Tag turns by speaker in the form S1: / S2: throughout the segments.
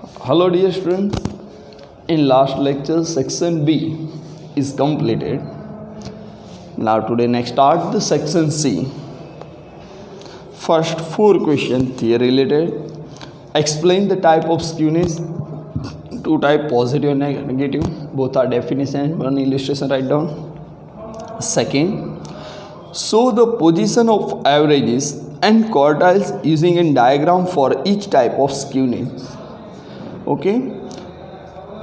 S1: Hello dear students, in last lecture section B is completed. Now today next start the section C. First 4 question theory related. Explain the type of skewness. 2 type, positive and negative. Both are definition, one illustration write down. Second, show the position of averages and quartiles using a diagram for each type of skewness. Okay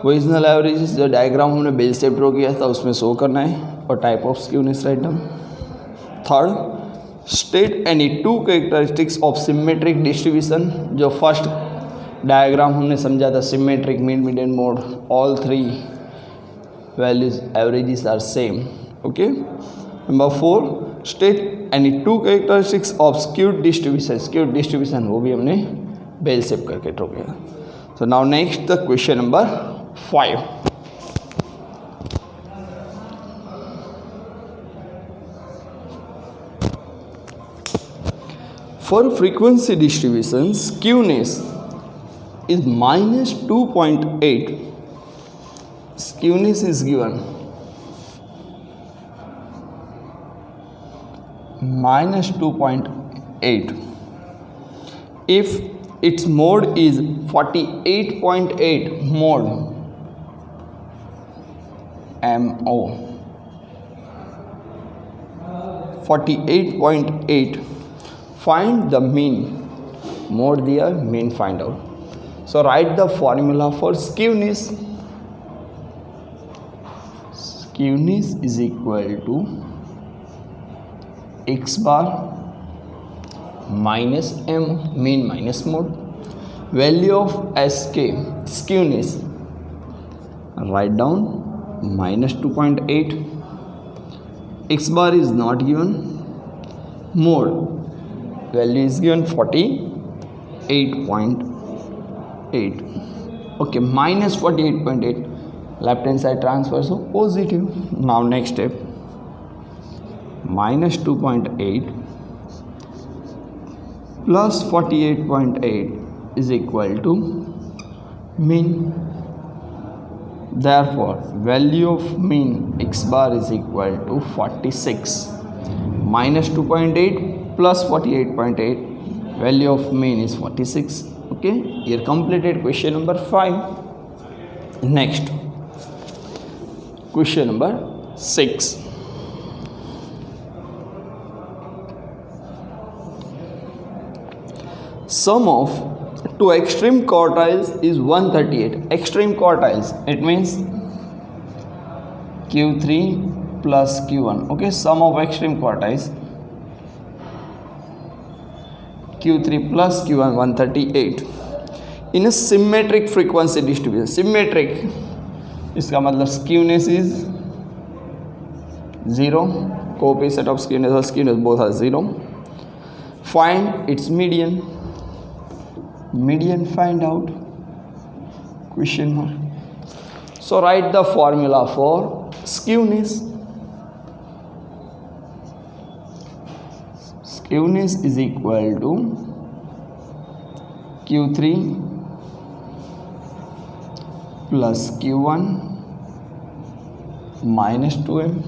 S1: positional averages जो diagram हमने bell shape draw किया था उसमें show करना है और type of skewness write down. Third, state any 2 characteristics of symmetric distribution. जो first diagram हमने समझा था symmetric mean median mode, all 3 values averages are same. Okay. Number 4, state any 2 characteristics of skewed distribution. Skewed distribution वो भी हमने bell shape करके draw किया. So now next the question number 5. For frequency distribution, skewness is minus 2.8. Skewness is given minus 2.8. If its mode is 48.8 mode MO 48.8, find the mean. Mode there, mean find out. So write the formula for skewness. Skewness is equal to x bar minus m, mean minus mode. Value of sk, skewness, write down minus 2.8. X bar is not given. Mode value is given 48.8. okay, minus 48.8, left hand side transfer, so positive. Now next step, minus 2.8 plus 48.8 is equal to mean. Therefore value of mean x bar is equal to 46. Minus 2.8 plus 48.8, value of mean is 46. Okay, here completed question number 5. Next question number 6. Sum of 2 extreme quartiles is 138. Extreme quartiles, it means Q3 plus Q1. Okay, sum of extreme quartiles Q3 plus Q1 138 in a symmetric frequency distribution. Symmetric इसका मतलब skewness is 0. Coefficient of skewness or skewness both are 0. Find its median. Median find out, question mark. So write the formula for skewness. Skewness is equal to Q3 plus Q1 minus 2m.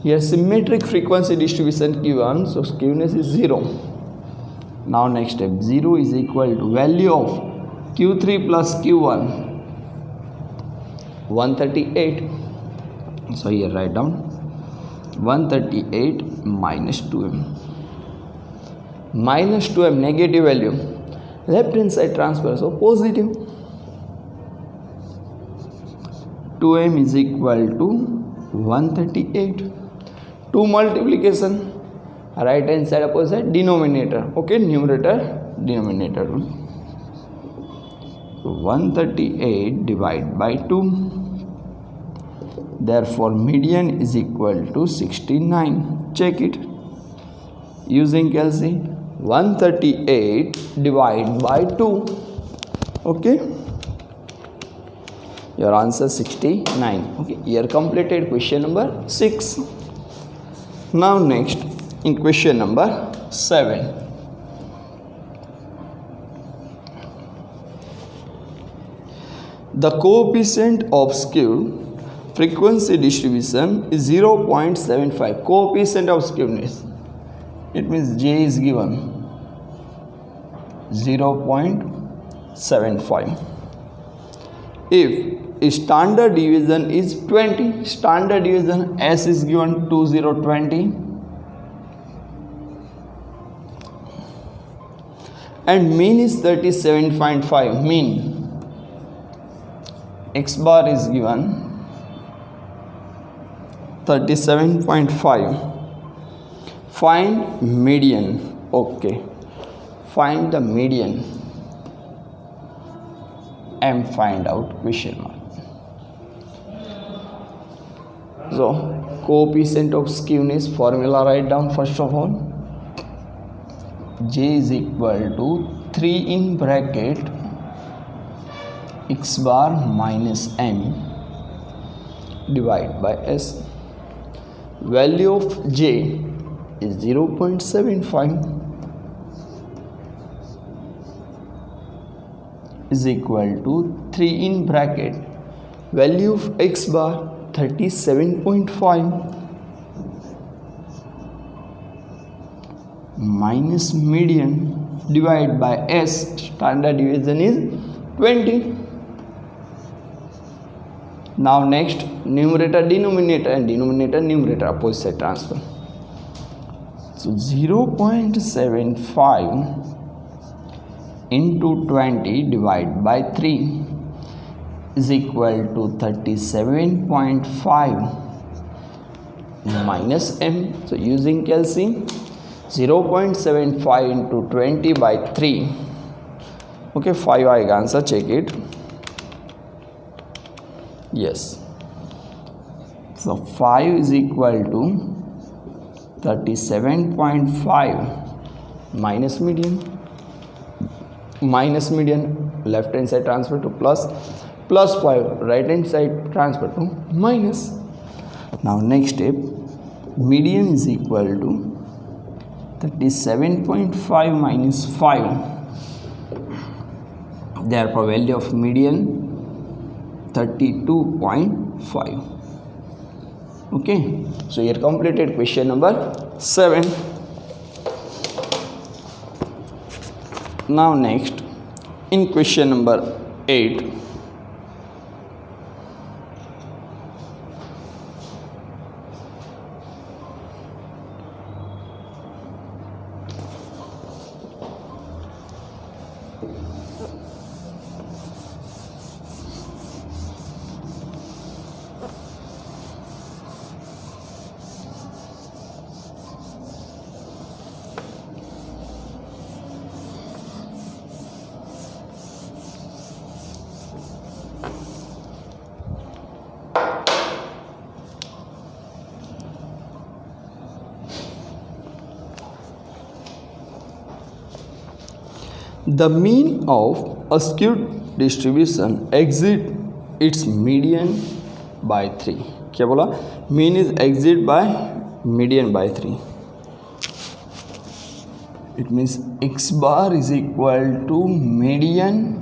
S1: Here symmetric frequency distribution Q1, so skewness is 0. Now next step, 0 is equal to value of Q3 plus Q1 138. So here write down 138 minus 2m. Minus 2m, negative value, left hand side transfer, so positive. 2m is equal to 138. 2 multiplication, right hand side opposite denominator. Okay, numerator denominator rule. 138 divided by 2. Therefore median is equal to 69. Check it using calci. 138 divided by 2. Okay, your answer 69. Okay, here completed question number 6. Now next, in question number 7, The coefficient of skewed frequency distribution is 0.75. Coefficient of skewness, it means J is given 0.75. If standard deviation is 20, standard deviation S is given 2020, and mean is 37.5. mean X bar is given 37.5. Find median. Okay, find the median. M find out question mark. So coefficient of skewness formula write down first of all. J is equal to 3 in bracket X bar minus M divided by S. Value of J is 0.75 is equal to 3 in bracket value of X bar 37.5 minus median divided by S, standard deviation is 20. Now next, numerator denominator and denominator numerator opposite side transfer. So 0.75 into 20 divided by 3 is equal to 37.5 minus M. So using calcium, 0.75 into 20 by 3. Okay, 5 आएगा answer, check it. Yes. So 5 is equal to 37.5 minus median. Minus median, left hand side transfer to plus, plus 5 right hand side transfer to minus. Now next step, median is equal to 37.5 minus 5. Therefore value of median 32.5. Okay, so here completed question number 7. Now next, in question number 8, the mean of a skewed distribution exceeds its median by 3. क्या बोला? Mean is exceed by median by 3. It means X bar is equal to median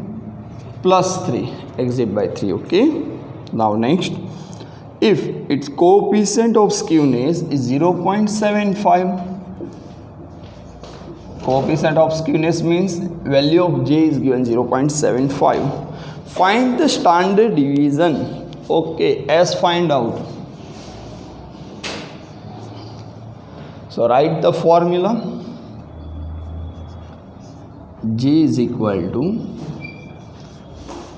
S1: plus 3, exceed by 3. Okay. Now next, if its coefficient of skewness is 0.75, coefficient of skewness means value of J is given 0.75. Find the standard deviation. Okay, S find out. So write the formula. J is equal to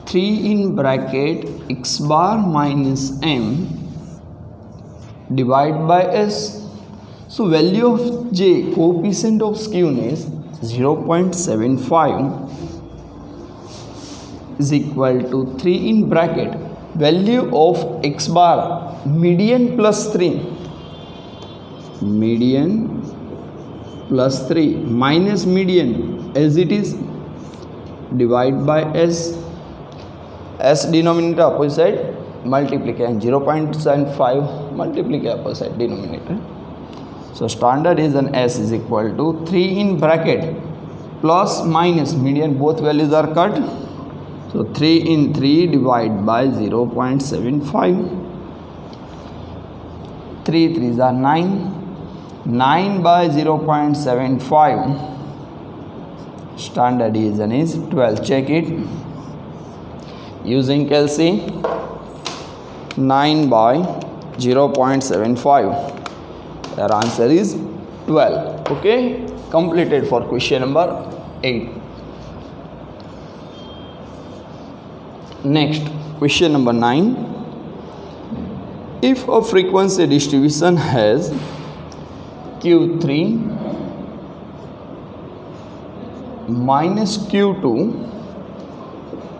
S1: 3 in bracket X bar minus M divided by S. So value of J, coefficient of skewness 0.75 is equal to 3 in bracket value of X bar median plus 3, median plus 3 minus median as it is divided by S. S denominator opposite side multiply and 0.75 multiply opposite side denominator. So standard is an S is equal to 3 in bracket plus minus median, both values are cut. So 3 in 3 divide by 0.75. 3 3s are 9. 9 by 0.75. Standard deviation is 12. Check it. Using calci. 9 by 0.75. Your answer is 12. Okay. Completed for question number 8. Next, question number 9. If a frequency distribution has Q3 minus Q2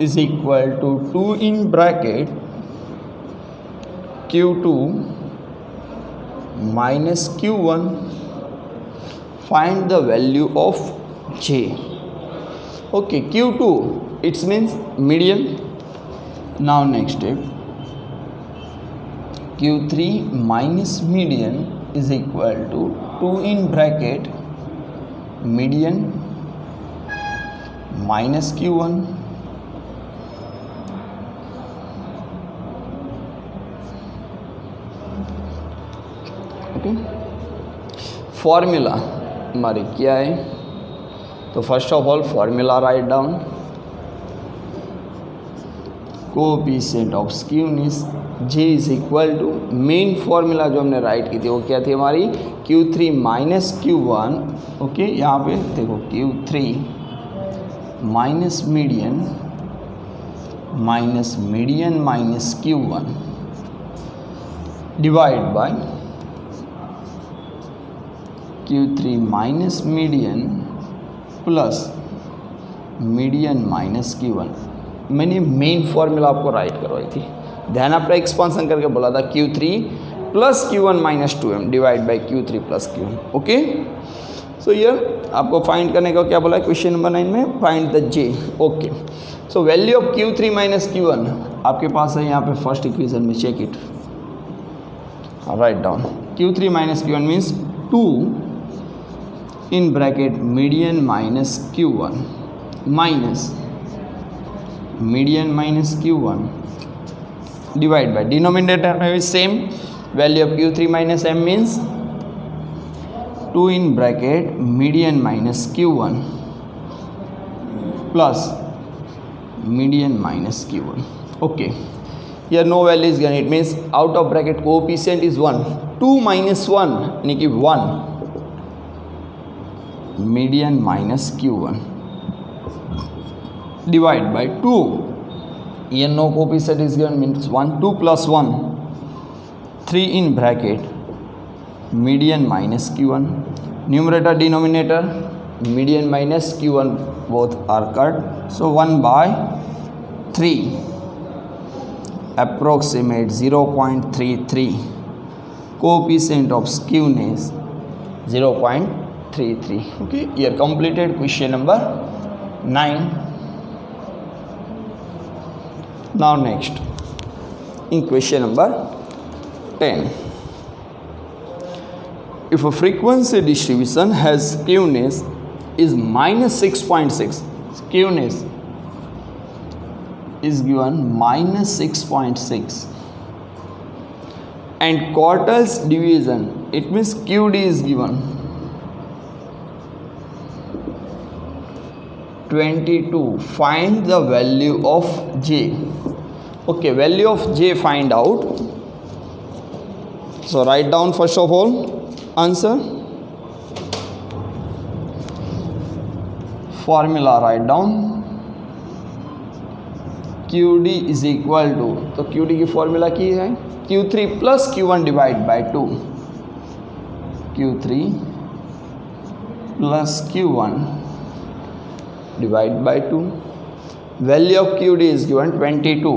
S1: is equal to 2 in bracket Q2 minus Q1, find the value of J. Okay, Q2, it means median. Now next step, Q3 minus median is equal to 2 in bracket median minus Q1 okay. Formula हमारी क्या है? तो first of all formula write down. Coefficient of skewness J is equal to, main formula जो हमने right की थी वो क्या थी हमारी? Q3 minus Q1. ओके, यहाँ पे देखो Q3 minus median minus Q1 divide by Q3 minus median plus median minus Q1. मैंने मेन फॉर्मूला आपको राइट करवाई थी, ध्यान आपका एक्सपांसन करके बोला था Q3 plus Q1 minus 2m divide by Q3 plus Q1. Okay, so yeah आपको फाइंड करने का क्या बोला है क्वेश्चन नंबर 9 में? Find the J. Okay, so value of Q3 minus Q1 आपके पास है यहाँ पे फर्स्ट इक्वेशन में. Check it, write down. Q3 minus Q1 means 2 in bracket median minus Q1 minus median minus Q1 divide by denominator is same. Value of Q3 minus m means 2 in bracket median minus Q1 plus median minus Q1. Okay, here no value is given. It means out of bracket coefficient is 1. 2 minus 1 यानी कि 1 median minus Q1 divide by 2. Here no coefficient is given, means 1. 2 plus 1 3 in bracket median minus Q1. Numerator denominator median minus Q1 both are cut, so 1 by 3 approximate 0.33. Coefficient of skewness 0.33. Okay, here completed question number 9. Now next, in question number 10, if a frequency distribution has skewness is minus 6.6, skewness is given minus 6.6, and quartiles division, it means QD is given 22. Find the value of J. Okay, value of J find out. So write down first of all answer. Formula write down. QD is equal to, तो QD की formula की है Q3 plus Q1 divide by 2. Q3 plus Q1 divide by 2. Value of QD is given 22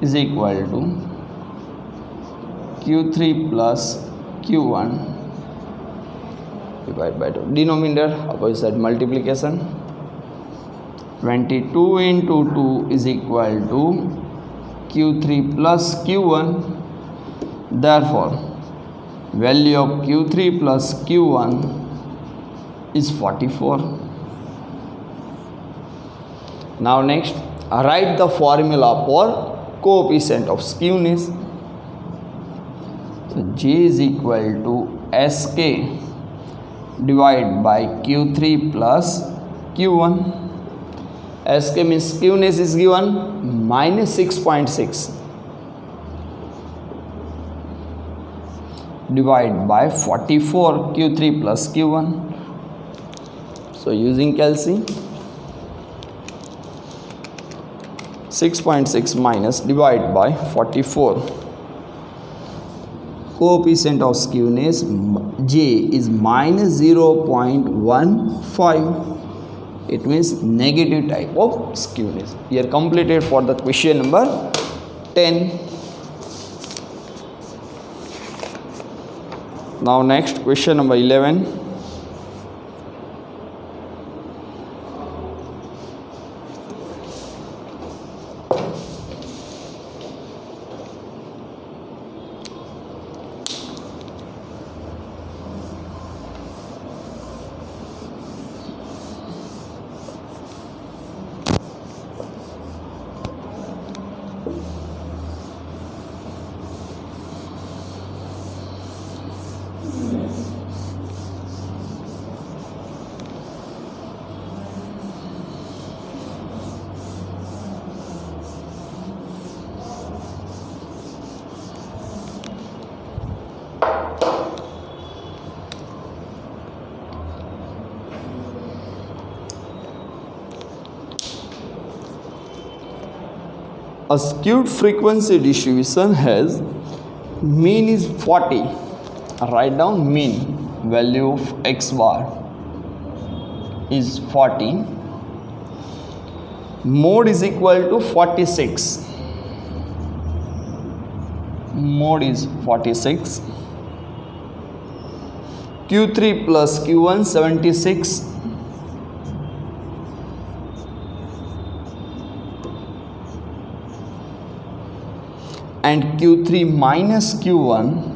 S1: is equal to Q3 plus Q1 divide by 2. Denominator opposite multiplication. 22 into 2 is equal to Q3 plus Q1. Therefore, value of Q3 plus Q1 is 44. Now next, write the formula for coefficient of skewness. So J is equal to Sk divided by Q3 plus Q1. Sk means skewness is given minus 6.6 divided by 44 Q3 plus Q1. So using calci, 6.6 minus divided by 44. Coefficient of skewness J is minus 0.15. It means negative type of skewness. We are completed for the question number 10. Now next, question number 11. A skewed frequency distribution has mean is 40. Write down mean value of x bar is 40. Mode is equal to 46. Mode is 46. Q3 plus Q1 76. And Q3 minus Q1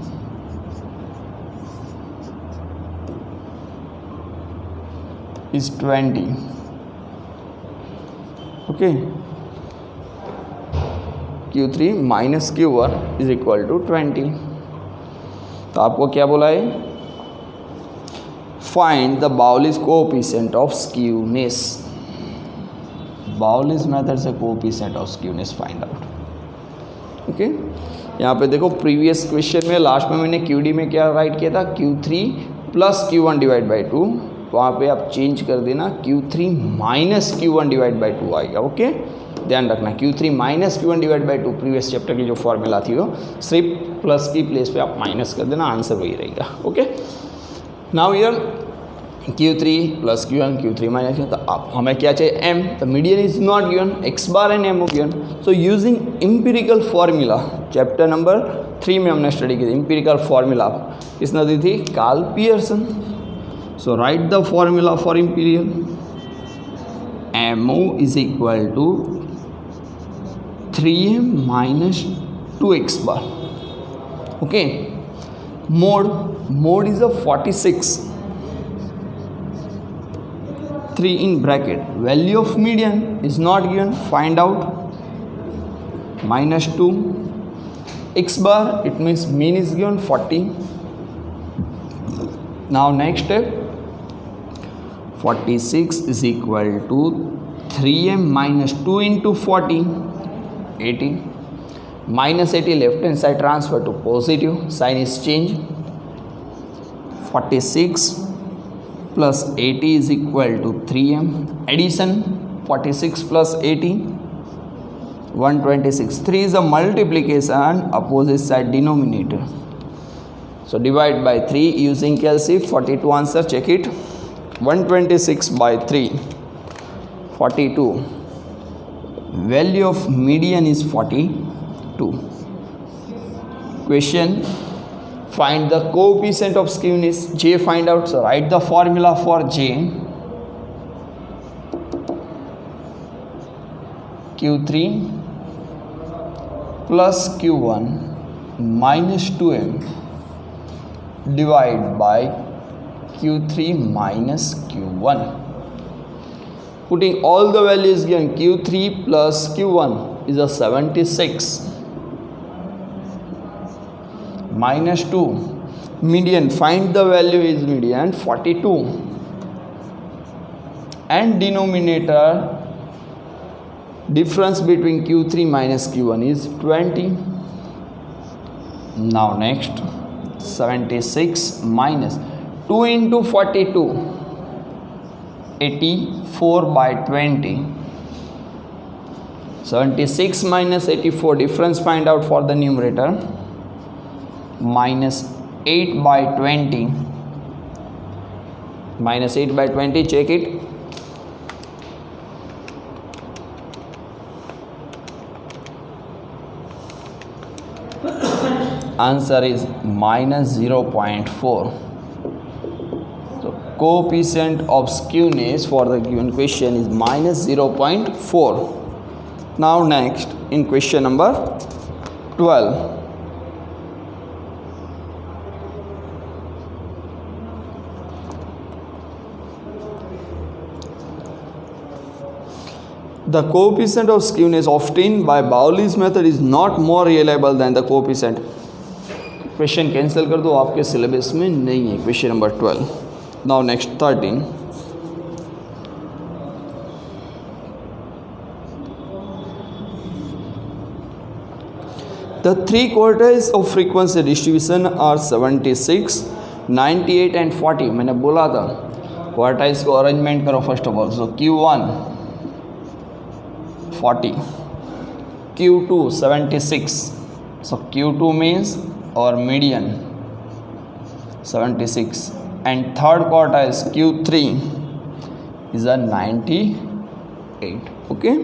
S1: is 20. Okay. Q3 minus Q1 is equal to 20. तो आपको क्या बोला है? Find the Bowley's coefficient of skewness. Bowley's method से coefficient of skewness find out. Okay यहाँ पे देखो previous question में लास्ट में मैंने QD में क्या राइट किया था, Q3 plus Q1 divide by 2. वहाँ पे आप चेंज कर देना Q3 minus Q1 divide by 2 आएगा. ओके ध्यान रखना Q3 minus Q1 divide by 2 previous chapter की जो फॉर्मूला थी वो सिर्फ प्लस की प्लेस पे आप माइनस कर देना, आंसर वही रहेगा. Okay now here Q3 plus Q1 Q3 minus तो आप हमें क्या चाहिए M. The median is not given, x bar and M given. So using empirical formula chapter number 3 में हमने स्टडी की थी. इम्पीरिकल फार्मूला किसने दी थी? Karl Pearson. So write the formula for empirical. MO is equal to 3M minus 2x bar. Okay mode is a 46. 3 in bracket. Value of median is not given, find out. Minus 2 x bar, it means mean is given 40. Now next step, 46 is equal to 3M minus 2 into 40, 80. Minus 80 left hand side transfer to positive, sign is change. 46 plus 80 is equal to 3M. Addition 46 plus 80 126. 3 is a multiplication, opposite side denominator. So divide by 3 using calci. 42 answer, check it. 126 by 3 42. Value of median is 42. Question, find the coefficient of skewness. J find out. So write the formula for J. Q3 plus Q1 minus 2M divide by Q3 minus Q1. Putting all the values given, Q3 plus Q1 is a 76 minus 2. Median, find the value is median 42, and denominator difference between Q3 minus Q1 is 20. Now next, 76 minus 2 into 42, 84 by 20. 76 minus 84, difference find out for the numerator, minus 8 by 20. Minus 8 by 20, check it. Answer is minus 0.4. So coefficient of skewness for the given question is minus 0.4. Now next, in question number 12. The coefficient of skewness obtained by Bowley's method is not more reliable than the coefficient. Question cancel कर दो, आपके syllabus में नहीं है question number 12. Now next 13. The three quartiles of frequency distribution are 76, 98 and 40. मैंने बोला था quartiles को अरेंजमेंट करो first of all. So Q1 40, Q2 76. So Q2 means or median 76, and third quartile is Q3 is a 98. Okay,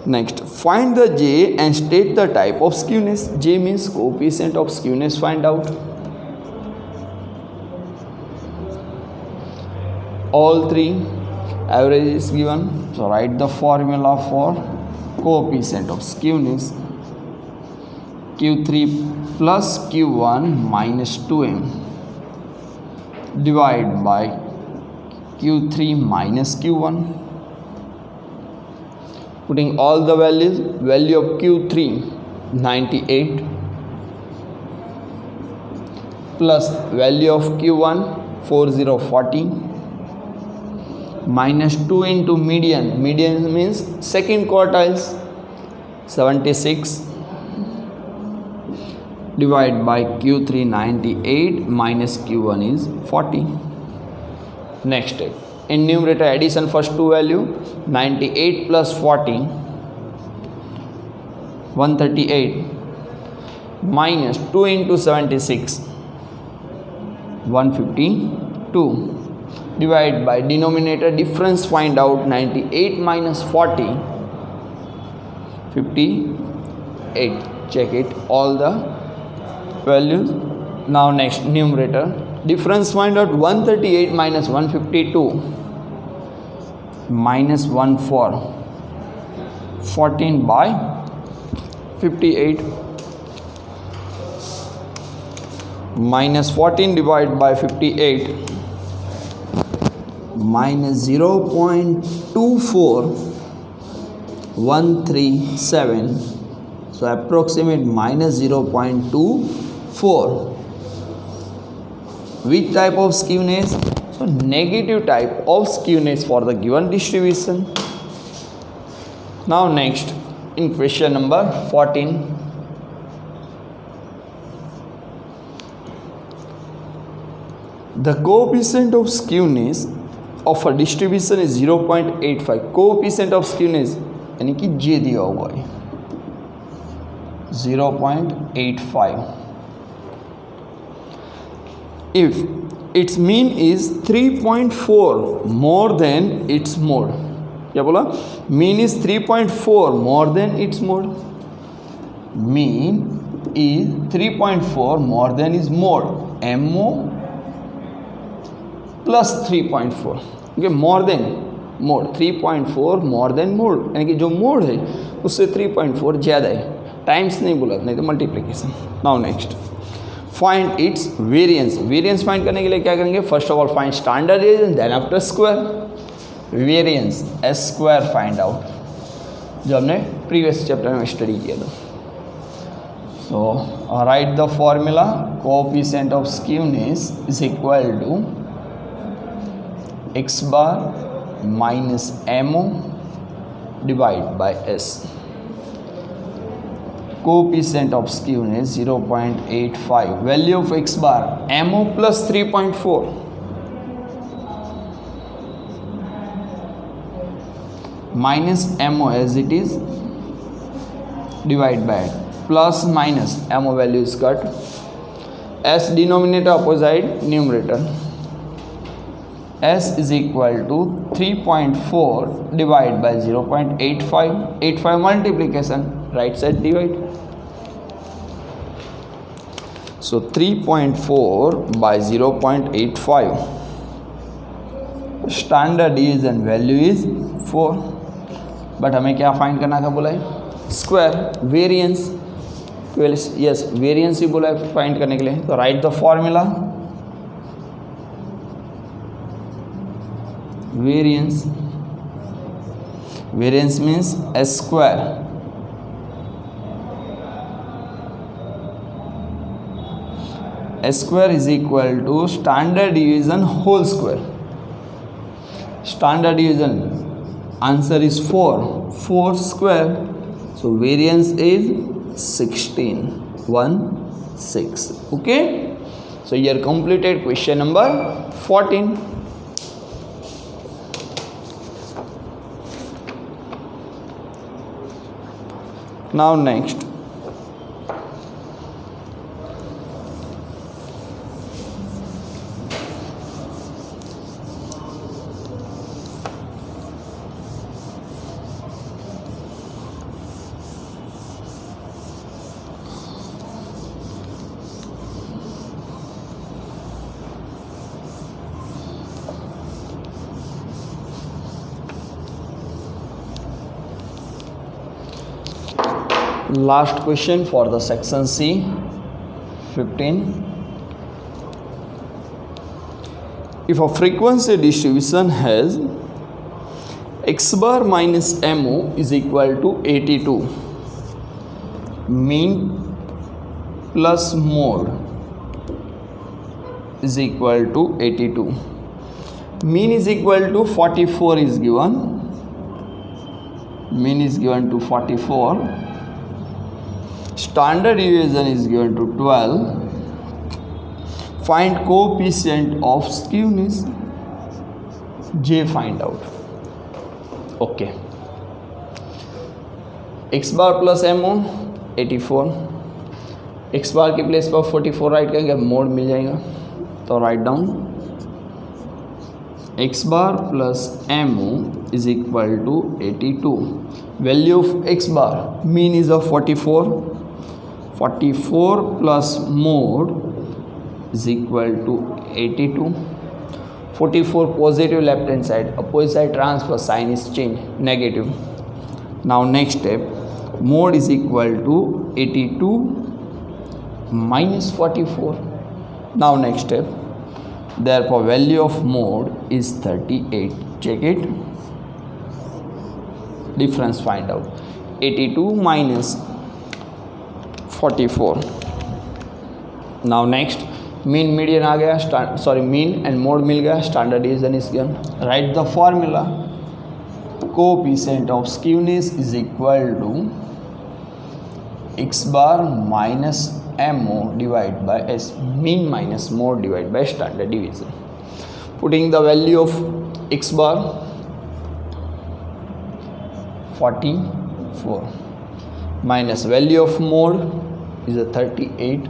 S1: next find the J and state the type of skewness. J means coefficient of skewness, find out. All three average is given, so write the formula for coefficient of skewness. Q3 plus Q1 minus 2m divided by Q3 minus Q1. Putting all the values, value of Q3 98 plus value of Q1 4040 minus 2 into median. Median means second quartiles 76 divided by Q3 98 minus Q1 is 40. Next step, in numerator addition, first two value 98 plus 40 138 minus 2 into 76 152 divided by denominator difference, find out 98 minus 40 58. Check it all the values. Now next, numerator difference, find out 138 minus 152 minus 14 by 58 minus 14 divided by 58 minus 0.24137. So approximate minus 0.24. Which type of skewness? So negative type of skewness for the given distribution. Now next, in question number 14. The coefficient of skewness of a distribution is 0.85. Coefficient of skewness यानी कि J दिया हुआ है 0.85. If its mean is 3.4 more than its mode. क्या बोला? Mean is 3.4 more than its mode. Mean is 3.4 more than its mode. MO plus 3.4. Okay, more than mode 3.4 more than mode यानी कि जो मोड है उससे 3.4 ज़्यादा है. टाइम्स नहीं बोला, नहीं तो multiplication. Now next, find its variance. Variance find करने के लिए क्या करेंगे? First of all find standard area, then after square. Variance S square find out, जो हमने प्रीवियस चैप्टर में स्टडी किया था. So write the formula. Coefficient of skewness is equal to X bar minus MO divide by S. Coefficient of skewness 0.85. Value of X bar MO plus 3.4 minus MO as it is divide by plus minus MO value is cut. S denominator opposite numerator. S is equal to 3.4 divided by 0.85. 85 multiplication, right side divide. So 3.4 by 0.85. Standard deviation value is 4. But हमें क्या find करना था बोला है? Square. Variance, yes variance ही बोला है find करने के लिए. तो write the formula. Variance, variance means S square is equal to standard division whole square. Standard division answer is 4 square, so variance is 16. Okay, so you are completed question number 14. Now next, last question for the section C, 15. If a frequency distribution has x bar minus MO is equal to 82, mean plus mode is equal to 82. Mean is equal to 44 is given. Mean is given to 44. Standard deviation is given to 12. Find coefficient of skewness. J find out. Okay. X bar plus MO 84. X bar की place पर 44 right करेंगे, mode मिल जाएगा. तो write down x bar plus MO is equal to 82. Value of x bar, mean is of 44. 44 plus mode is equal to 82. 44 positive left hand side, opposite side transfer sign is changed, negative. Now next step, mode is equal to 82 minus 44. Now next step, therefore value of mode is 38. Check it, difference find out. 82 minus 44. Now next, mean median आ गया, mean and mode मिल गया, standard division is given. Write the formula. Coefficient of skewness is equal to x bar minus MO divided by S. Mean minus mode divided by standard deviation. Putting the value of x bar 44 minus value of mode is a 38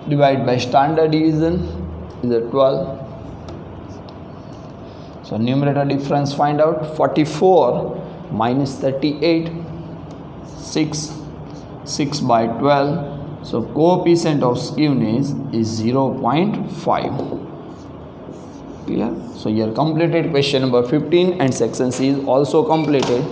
S1: divided by standard deviation is a 12. So numerator difference find out. 44 minus 38, 6 by 12. So coefficient of skewness is 0.5. Clear? So you are completed question number 15 and section C is also completed.